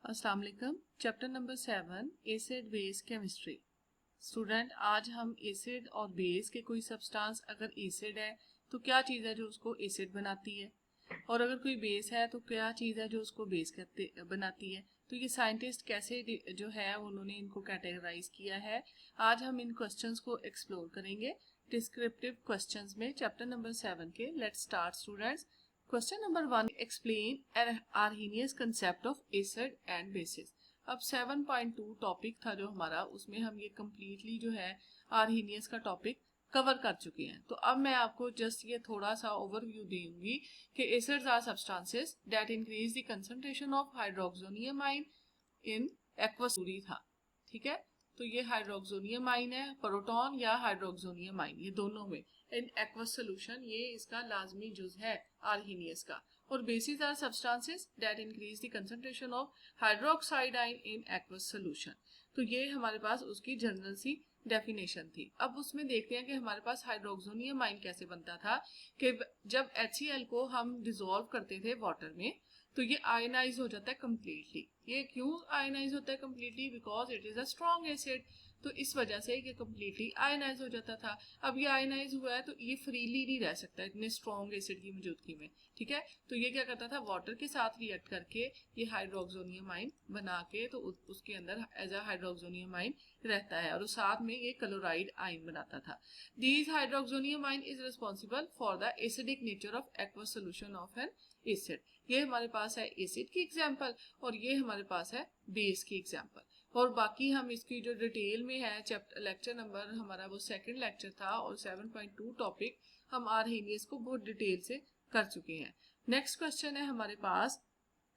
अस्सलाम वालेकुम। Chapter number 7 acid base chemistry. Student, आज हम एसिड और बेस के कोई सब्सटेंस अगर एसिड है तो क्या चीज़ है जो उसको एसिड बनाती है, और अगर कोई बेस है तो क्या चीज़ है जो उसको बेस बनाती है। तो ये साइंटिस्ट कैसे जो है उन्होंने इनको कैटेगराइज किया है। आज हम इन क्वेश्चंस को एक्सप्लोर करेंगे डिस्क्रिप्टिव क्वेश्चंस में चैप्टर नंबर 7 के। Let's start students. Question number 1, explain Arrhenius concept of acid and bases. अब 7.2 टॉपिक था जो हमारा, उसमें हम ये कम्प्लीटली जो है आर्हेनियस का टॉपिक कवर कर चुके हैं। तो अब मैं आपको जस्ट ये थोड़ा सा ओवरव्यू दूंगी कि acids are substances that increase the concentration of hydroxonium ion in aqueous था। ठीक है, तो ये हाइड्रोक्सोनियम आयन है, प्रोटॉन या हाइड्रोक्सोनियम आयन, ये दोनों में इन एक्वस सोल्यूशन, ये इसका लाजमी जुज है आर्हेनियस का। और bases are substances that increase the concentration of hydroxide ion in aqueous solution. तो ये हमारे पास उसकी जनरल सी डेफिनेशन थी। अब उसमें देखते हैं कि हमारे पास हाइड्रोक्सोनियम आयन कैसे बनता था कि जब HCl को हम डिसॉल्व करते थे वाटर में तो ये आयनाइज हो जाता है कम्प्लीटली। ये क्यों आयनाइज होता है completely? Because it is a strong acid, तो इस वजह से ये कम्प्लीटली आयनाइज हो जाता था। अब ये आयनाइज हुआ है तो ये फ्रीली नहीं रह सकता इतने स्ट्रॉन्ग एसिड की मौजूदगी में। ठीक है, तो ये क्या करता था, वाटर के साथ रिएक्ट करके ये हाइड्रोक्सोनियम आयन बना के तो उसके अंदर एज अ हाइड्रोक्सोनियम आयन रहता है, और उस साथ में ये क्लोराइड आयन बनाता था। These hydroxonium ion is responsible for the acidic nature of aqueous solution of an acid. ये हमारे पास है एसिड की एग्जांपल और ये हमारे पास है बेस की एग्जांपल। और बाकी हम इसकी जो डिटेल में है चैप्टर लेक्चर नंबर हमारा वो सेकंड लेक्चर था, और 7.2 टॉपिक हम आर्हेनियस को बहुत डिटेल से कर चुके हैं। नेक्स्ट क्वेश्चन है हमारे पास,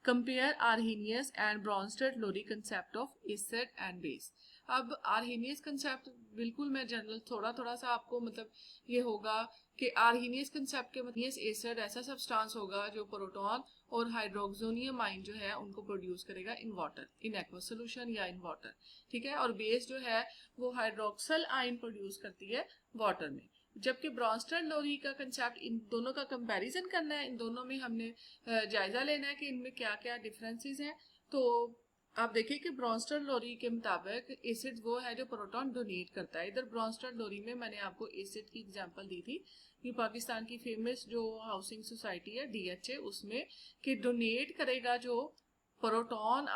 compare Arrhenius and Bronsted Lowry concept of acid and base. अब आर्हेनियस कंसेप्ट बिल्कुल मैं जनरल थोड़ा सा आपको मतलब ये होगा कि आर्हेनियस कंसेप्ट के मतलब एसिड ऐसा सब्सटेंस होगा जो प्रोटॉन और हाइड्रोक्सोनियम आयन जो है उनको प्रोड्यूस करेगा in water, in aqueous solution या इन वाटर। ठीक है, और बेस जो है वो हाइड्रोक्सल आयन प्रोड्यूस करती है वाटर में। जबकि ब्रॉन्स्टेड लोरी का कंसेप्ट, इन दोनों का कंपैरिजन करना है, इन दोनों में हमने जायजा लेना है कि इनमें क्या क्या डिफरेंसेस हैं। तो आप देखिए कि ब्रॉन्स्टेड लोरी के मुताबिक एसिड वो है जो प्रोटॉन डोनेट करता है। इधर ब्रॉन्स्टेड लोरी में मैंने आपको एसिड की एग्जांपल दी थी, ये पाकिस्तान की फेमस जो हाउसिंग सोसाइटी है DHA, उसमें कि डोनेट करेगा जो प्रोटॉन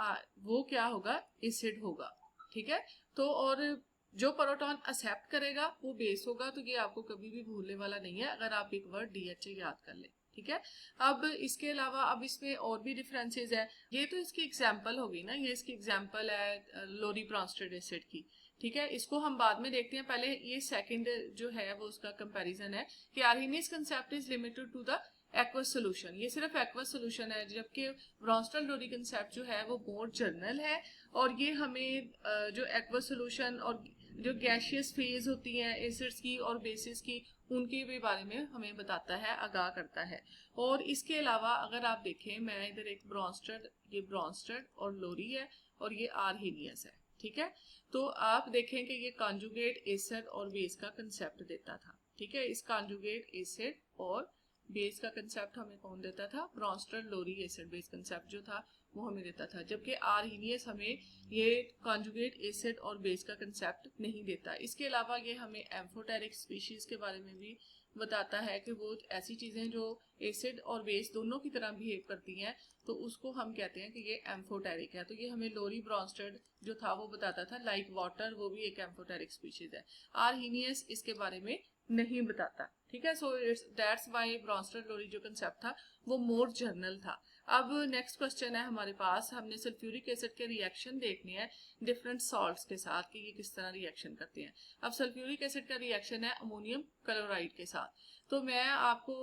वो क्या होगा, एसिड होगा। ठीक है, तो और जो प्रोटॉन एक्सेप्ट करेगा वो बेस होगा। तो ये आपको कभी भी भूलने वाला नहीं है अगर आप एक वर्ड DHA याद कर ले। ठीक है, अब इसके अलावा अब इसमें और भी डिफरेंसेस है। ये तो इसकी एग्जांपल होगी ना, ये इसकी एग्जांपल है लोरी ब्रॉन्स्टेड एसिड की। ठीक है, इसको हम बाद में देखते हैं, पहले ये सेकंड जो है वो उसका कंपैरिजन है कि Arrhenius concept is limited to the aqueous solution. ये सिर्फ एक्वस सोल्यूशन है, जबकि ब्रॉन्स्टेड लोरी कंसेप्ट जो है वो मोर जनरल है, और ये हमें जो एक्वस सोल्यूशन और जो गैशियस फेज होती हैं एसिड्स की और बेसिस की, उनके भी बारे में हमें बताता है, आगाह करता है। और इसके अलावा अगर आप देखें, मैं इधर एक ब्रॉन्स्टेड, ये ब्रॉन्स्टेड और लोरी है और ये आर्हेनियस है। ठीक है, तो आप देखें कि ये कॉन्जुगेट एसिड और बेस का कंसेप्ट देता था। ठीक है, इस कॉन्जुगेट एसिड और बेस का कंसेप्ट हमें कौन देता था? ब्रॉन्स्टेड लोरी एसिड बेस कंसेप्ट जो था वो हमें देता था, जबकि आर्हेनियस हमें ये कॉन्जुगेट एसिड और बेस का कंसेप्ट नहीं देता। इसके अलावा ये हमें एम्फोटेरिक स्पीशीज के बारे में भी बताता है कि वो ऐसी चीजें जो एसिड और बेस दोनों की तरह बिहेव करती हैं, तो उसको हम कहते हैं कि ये एम्फोटेरिक है। तो ये हमें लोरी ब्रॉन्स्टेड जो था वो बताता था लाइक वाटर, वो भी एक एम्फोटेरिक स्पीशीज है। आर्हेनियस इसके बारे में नहीं बताता। ठीक है, सो दैट्स वाई ब्रॉन्स्टेड लोरी जो कंसेप्ट था वो मोर जनरल था। अब नेक्स्ट क्वेश्चन है हमारे पास, हमने सल्फ्यूरिक एसिड के रिएक्शन देखने हैं डिफरेंट सॉल्ट्स के साथ कि ये किस तरह रिएक्शन करते हैं। अब सल्फ्यूरिक एसिड का रिएक्शन है अमोनियम क्लोराइड के साथ। तो मैं आपको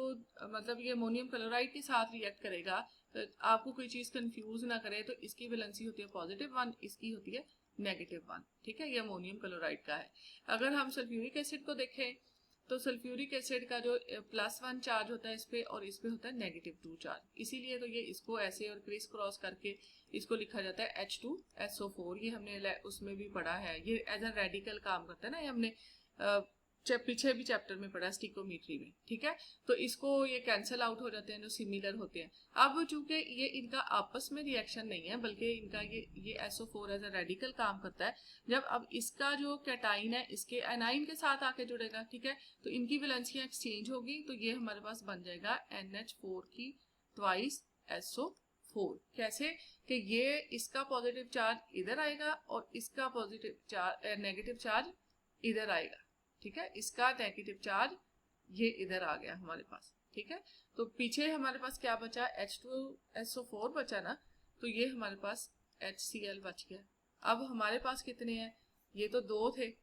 मतलब ये अमोनियम क्लोराइड के साथ रिएक्ट करेगा, तो आपको कोई चीज कंफ्यूज ना करे, तो इसकी वैलेंसी होती है +1, इसकी होती है -1। ठीक है, ये अमोनियम क्लोराइड का है। अगर हम सल्फ्यूरिक एसिड को देखें तो सल्फ्यूरिक एसिड का जो +1 चार्ज होता है इस पे, और इस पे होता है -2 चार्ज, इसीलिए तो ये इसको ऐसे और क्रिस क्रॉस करके इसको लिखा जाता है H2SO4। ये हमने उसमें भी पढ़ा है, ये एज अ रेडिकल काम करता है ना, ये हमने पीछे भी चैप्टर में पढ़ा स्टिकोमेट्री में, ठीक है। तो इसको ये कैंसिल आउट हो जाते हैं जो सिमिलर होते हैं। अब चूंकि ये इनका आपस में रिएक्शन नहीं है, बल्कि इनका ये SO4 एज अ रेडिकल काम करता है। जब अब इसका जो कैटाइन है इसके एनाइन के साथ आके जुड़ेगा, ठीक है, तो इनकी वैलेंसियां एक्सचेंज होगी, तो ये हमारे पास बन जाएगा NH4 की ट्वाइस SO4। कैसे कि ये इसका पॉजिटिव चार्ज इधर आएगा और इसका पॉजिटिव चार्ज नेगेटिव चार्ज इधर आएगा, ठीक है। इसका नेगेटिव चार्ज ये इधर आ गया हमारे पास, ठीक है। तो पीछे हमारे पास क्या बचा, H2SO4 बचा ना, तो ये हमारे पास HCl बच गया। अब हमारे पास कितने हैं, ये तो 2 थे,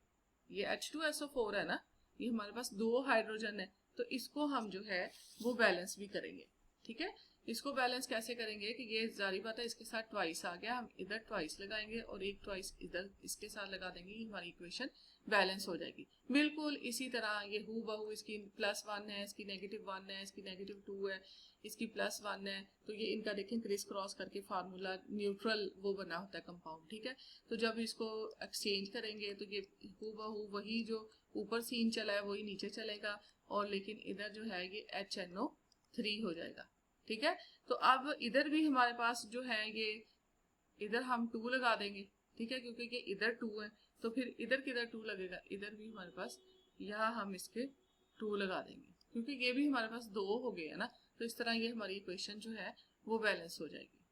ये H2SO4 है ना, ये हमारे पास 2 हाइड्रोजन है, तो इसको हम जो है वो बैलेंस भी करेंगे, ठीक है। इसको बैलेंस कैसे करेंगे कि ये जारी बात है, इसके साथ ट्वाइस आ गया, हम इधर ट्वाइस लगाएंगे और एक ट्वाइस इधर इसके साथ लगा देंगे, हमारी इक्वेशन बैलेंस हो जाएगी। बिल्कुल इसी तरह ये हु बहू, इसकी +1 है, इसकी -1 है, इसकी -2 है, इसकी +1 है, तो ये इनका देखें क्रिस क्रॉस करके फार्मूला न्यूट्रल वो बना होता है कंपाउंड, ठीक है। तो जब इसको एक्सचेंज करेंगे तो ये हु बहू वही जो ऊपर सीन चला है वही नीचे चलेगा, और लेकिन इधर जो है ये HNO3 हो जाएगा, ठीक है। तो अब इधर भी हमारे पास जो है ये इधर हम 2 लगा देंगे, ठीक है, क्योंकि ये इधर 2 है, तो फिर इधर किधर 2 लगेगा, इधर भी हमारे पास, यहाँ हम इसके 2 लगा देंगे, क्योंकि ये भी हमारे पास 2 हो गए है ना। तो इस तरह ये हमारी इक्वेशन जो है वो बैलेंस हो जाएगी।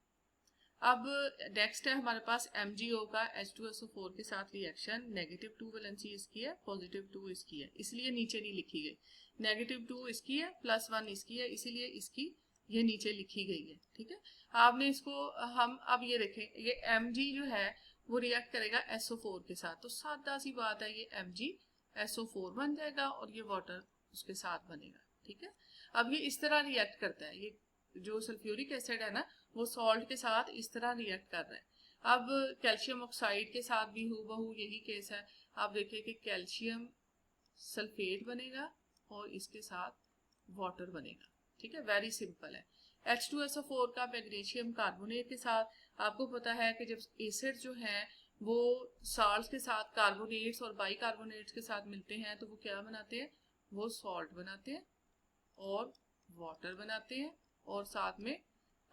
अब नेक्स्ट है हमारे पास MgO का H2SO4 के साथ रिएक्शन। -2 वैलेंसी इसकी है, +2 इसकी है, इसलिए नीचे नहीं लिखी गई। -2 इसकी है, +1 इसकी है, इसीलिए इसकी ये नीचे लिखी गई है, ठीक है। आपने इसको हम अब ये देखें, ये Mg जो है वो रिएक्ट करेगा SO4 के साथ, तो सादा सी बात है, ये MgSO4 बन जाएगा और ये वाटर उसके साथ बनेगा, ठीक है। अब ये इस तरह रिएक्ट करता है, ये जो सल्फ्यूरिक एसिड है ना वो सॉल्ट के साथ इस तरह रिएक्ट कर रहा है। अब कैल्शियम ऑक्साइड के साथ भी हूबहू यही केस है। आप देखिए कि कैल्शियम सल्फेट बनेगा और इसके साथ वाटर बनेगा, ठीक है, वेरी सिंपल है। H2SO4 का मैग्नीशियम कार्बोनेट के साथ, आपको पता है कि जब एसिड जो है वो साल्ट के साथ कार्बोनेट्स और बाइकार्बोनेट्स के साथ मिलते हैं तो वो क्या बनाते हैं, वो सॉल्ट बनाते हैं और वाटर बनाते हैं और साथ में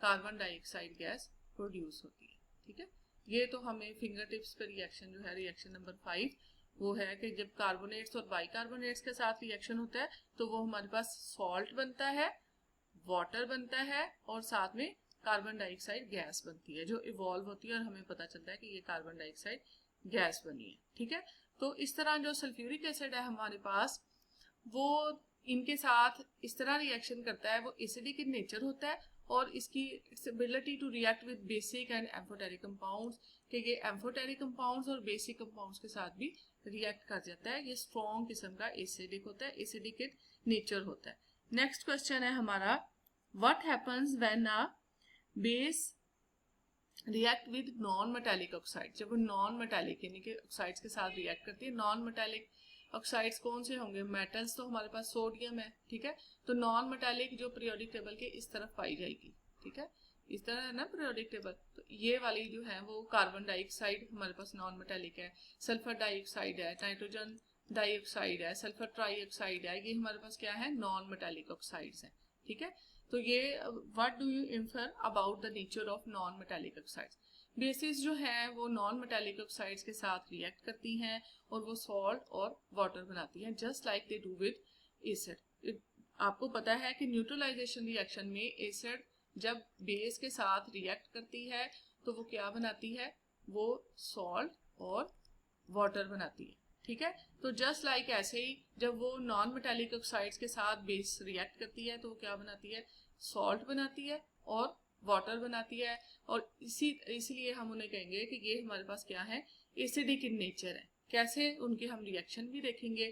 कार्बन डाइऑक्साइड गैस प्रोड्यूस होती है, ठीक है। ये तो हमें फिंगर टिप्स पे रिएक्शन जो है, रिएक्शन नंबर 5 वो है कि जब कार्बोनेट्स और बाइकार्बोनेट्स के साथ रिएक्शन होता है तो वो हमारे पास सॉल्ट बनता है, वाटर बनता है और साथ में कार्बन डाइऑक्साइड गैस बनती है जो इवॉल्व होती है और हमें पता चलता है कि ये कार्बन डाइऑक्साइड गैस बनी है, ठीक है। तो इस तरह जो सल्फ्यूरिक एसिड है हमारे पास वो इनके साथ इस तरह रिएक्शन करता है, वो एसिडिक इन नेचर होता है और इसकी ability to react with basic and amphoteric compounds, कि ये एम्फोटेरिक कंपाउंड्स और बेसिक कंपाउंड्स के साथ भी रिएक्ट कर जाता है। ये स्ट्रॉन्ग किस्म का एसिडिक होता है, एसिडिक इन नेचर होता है। नेक्स्ट क्वेश्चन है हमारा, what happens when a base react with non metallic oxide. जब वो नॉन मेटालिक यानी कि ऑक्साइड्स के साथ रिएक्ट करती है, नॉन मेटालिक ऑक्साइड्स कौन से होंगे, मेटल्स तो हमारे पास सोडियम है, ठीक है। तो नॉन मेटालिक जो पीरियोडिक टेबल के इस तरफ पाई जाएगी, ठीक है, इस तरह है ना पीरियोडिक टेबल, तो ये वाली जो है वो कार्बन डाइऑक्साइड हमारे पास नॉन मेटालिक है, सल्फर डाइऑक्साइड है, नाइट्रोजन डाइऑक्साइड है, सल्फर ट्राइऑक्साइड है, ये हमारे पास क्या है, नॉन मेटालिक ऑक्साइड्स है, ठीक है। तो ये what do you infer about the nature of non metallic oxides. Bases जो है वो नॉन मेटालिक ऑक्साइड्स के साथ रिएक्ट करती हैं और वो सॉल्ट और वाटर बनाती हैं, just like they do with acid. आपको पता है कि न्यूट्रलाइजेशन रिएक्शन में एसिड जब बेस के साथ रिएक्ट करती है तो वो क्या बनाती है, वो सॉल्ट और वाटर बनाती है, ठीक है। तो जस्ट लाइक ऐसे ही जब वो नॉन मेटालिक ऑक्साइड्स के साथ बेस रिएक्ट करती है तो वो क्या बनाती है, सॉल्ट बनाती है और वाटर बनाती है, और इसीलिए हम उन्हें कहेंगे कि ये हमारे पास क्या है, एसिडिक इन नेचर है। कैसे, उनके हम रिएक्शन भी देखेंगे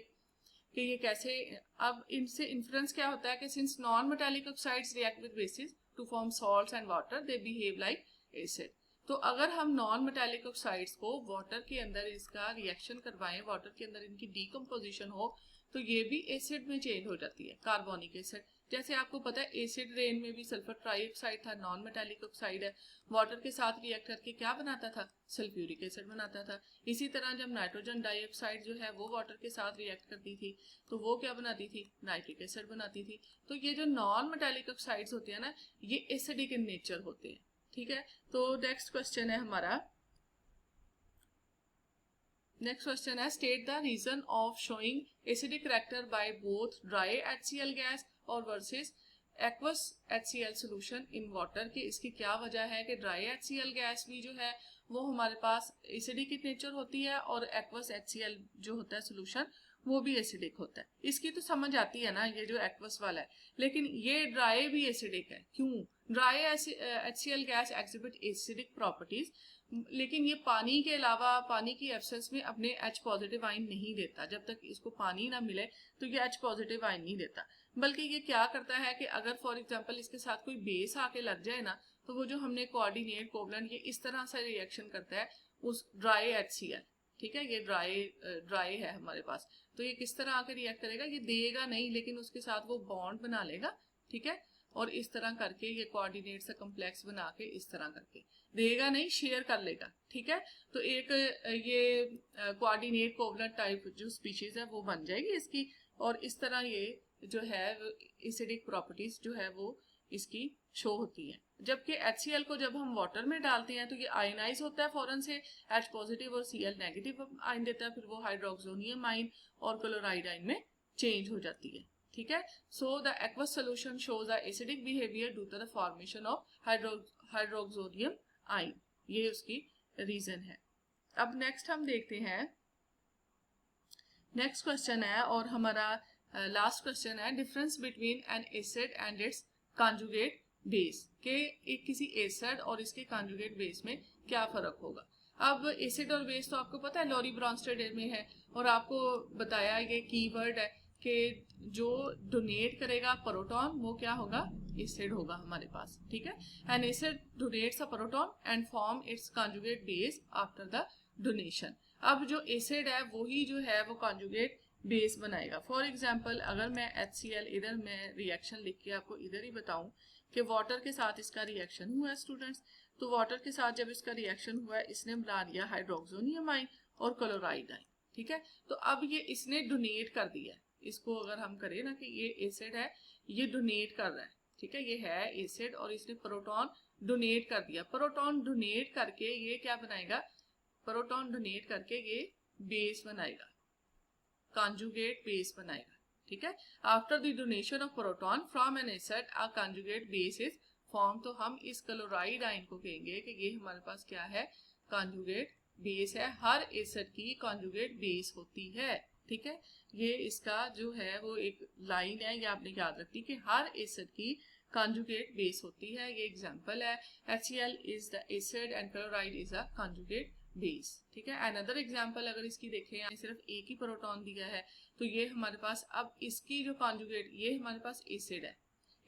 कि ये कैसे। अब इनसे इन्फ्लुएंस क्या होता है कि since non metallic oxides react with bases to form salts and water, they behave like acid. तो अगर हम नॉन मेटालिक ऑक्साइड्स को वाटर के अंदर इसका रिएक्शन करवाएं, वाटर के अंदर इनकी डीकम्पोजिशन हो, तो ये भी एसिड में चेंज हो जाती है, कार्बोनिक एसिड, जैसे आपको पता है एसिड रेन में भी सल्फर ट्राइऑक्साइड था, नॉन मेटालिक ऑक्साइड है, वाटर के साथ रिएक्ट करके क्या बनाता था, सल्फ्यूरिक एसिड बनाता था। इसी तरह जब नाइट्रोजन डाइऑक्साइड जो है वो वाटर के साथ रिएक्ट करती थी तो वो क्या बनाती थी, नाइट्रिक एसिड बनाती थी। तो ये जो नॉन मेटालिक ऑक्साइड्स होते हैं ना, ये एसिडिक इन नेचर होते हैं, ठीक है। तो नेक्स्ट क्वेश्चन है हमारा, नेक्स्ट क्वेश्चन है state the reason of showing acidic character by both dry HCl gas और versus aqueous HCl solution in water की। इसकी क्या वजह है कि ड्राई HCl गैस भी जो है वो हमारे पास एसिडिक इन नेचर होती है और एक्वस HCl जो होता है सोल्यूशन वो भी एसिडिक होता है। इसकी तो समझ आती है ना, ये जो एक्वस वाला है, लेकिन ये ड्राई भी एसिडिक है। क्यों? Dry HCl gas exhibit acidic properties, लेकिन ये पानी के अलावा पानी की एब्सेंस में अपने H पॉजिटिव आयन नहीं देता। जब तक इसको पानी ना मिले तो ये H पॉजिटिव आयन नहीं देता, बल्कि ये क्या करता है कि अगर फॉर एग्जांपल इसके साथ कोई बेस आके लग जाए ना, तो वो जो हमने कोऑर्डिनेट कोवलेंट, ये इस तरह से रिएक्शन करता है उस ड्राई HCl, ठीक है। ये ड्राई है हमारे पास, तो ये किस तरह आके रिएक्ट करेगा, ये देगा नहीं लेकिन उसके साथ वो बॉन्ड बना लेगा, ठीक है। और इस तरह करके ये कोऑर्डिनेट सा कॉम्प्लेक्स बना के इस तरह करके देगा नहीं, शेयर कर लेगा, ठीक है। तो एक ये कोऑर्डिनेट कोवलेंट टाइप जो स्पीशीज है वो बन जाएगी इसकी, और इस तरह ये जो है एसिडिक प्रॉपर्टीज जो है वो इसकी शो होती है। जबकि HCl को जब हम वाटर में डालते हैं तो ये आयनाइज होता है फौरन से, H पॉजिटिव और Cl नेगेटिव आयन देता है, फिर वो हाइड्रोक्सोनियम आयन और क्लोराइड आयन में चेंज हो जाती है, ठीक है। So the aqueous solution shows the acidic behaviour due to the formation of hydroxonium ion, ये उसकी रीजन है। अब नेक्स्ट हम देखते हैं, नेक्स्ट क्वेश्चन है और हमारा लास्ट क्वेश्चन है, difference between N acid and it's conjugate base, के एक किसी एसिड और इसके कॉन्जुगेट बेस में क्या फर्क होगा। अब एसिड और बेस तो आपको पता है लॉरी ब्रॉन्स्टेड में है, और आपको बताया ये कीवर्ड है कि जो डोनेट करेगा प्रोटॉन वो क्या होगा, एसिड होगा हमारे पास, ठीक है। An acid donates a proton and form its conjugate base after the donation. अब जो एसिड है वही जो है वो कॉन्जुगेट बेस बनाएगा। फॉर एग्जाम्पल अगर मैं HCl इधर मैं रिएक्शन लिख के आपको इधर ही बताऊं कि वाटर के साथ इसका रिएक्शन हुआ है स्टूडेंट्स, तो वाटर के साथ जब इसका रिएक्शन हुआ है इसने बना दिया हाइड्रोक्सोनियम आयन और क्लोराइड आयन, ठीक है। तो अब ये इसने डोनेट कर दिया है, इसको अगर हम करें ना कि ये एसिड है, ये डोनेट कर रहा है, ठीक है, ये है एसिड और इसने प्रोटॉन डोनेट कर दिया। प्रोटॉन डोनेट करके ये क्या बनाएगा, प्रोटॉन डोनेट करके ये बेस बनाएगा, कॉन्जुगेट बेस बनाएगा, ठीक है। After the donation of proton from N acid a conjugate base is form. तो हम इस क्लोराइड आयन को कहेंगे कि ये हमारे पास क्या है, कॉन्जुगेट बेस है। हर एसिड की कॉन्जुगेट बेस होती है, ठीक है। ये इसका जो है वो एक लाइन है, ये आपने याद रखनी कि हर एसिड की कॉन्जुगेट बेस होती है। ये एग्जांपल है, HCl is the acid and chloride is a conjugate base, ठीक है। अनदर एग्जांपल अगर इसकी देखें, सिर्फ एक ही प्रोटॉन दिया है तो ये हमारे पास, अब इसकी जो कॉन्जुगेट, ये हमारे पास एसिड है,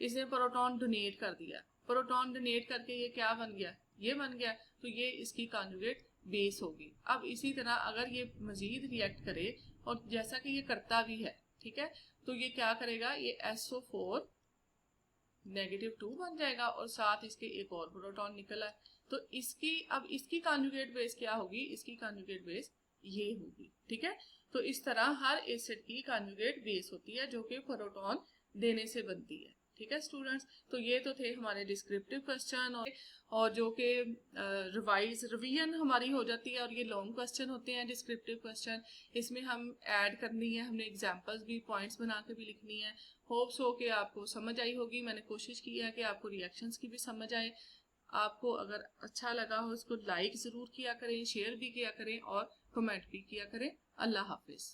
इसने प्रोटॉन डोनेट कर दिया, प्रोटॉन डोनेट करके ये क्या बन गया, ये बन गया, तो ये इसकी कॉन्जुगेट बेस होगी। अब इसी तरह अगर ये मजीद रिएक्ट करे, और जैसा कि ये करता भी है, ठीक है, तो ये क्या करेगा, ये SO4 -2 बन जाएगा और साथ इसके एक और प्रोटॉन निकला है, तो इसकी अब इसकी कॉन्जुगेट बेस क्या होगी, इसकी कॉन्जुगेट बेस ये होगी, ठीक है। तो इस तरह हर एसिड की कॉन्जुगेट बेस होती है जो कि प्रोटॉन देने से बनती है, ठीक है स्टूडेंट्स। तो ये तो थे हमारे डिस्क्रिप्टिव क्वेश्चन, और जो कि रिवीजन हमारी हो जाती है, और ये लॉन्ग क्वेश्चन होते हैं डिस्क्रिप्टिव क्वेश्चन, इसमें हम ऐड करनी है, हमने एग्जांपल्स भी पॉइंट्स बना के भी लिखनी है। होप्स हो कि आपको समझ आई होगी, मैंने कोशिश की है कि आपको रिएक्शंस की भी समझ आए। आपको अगर अच्छा लगा हो इसको लाइक ज़रूर किया करें, शेयर भी किया करें और कमेंट भी किया करें। अल्लाह हाफिज़।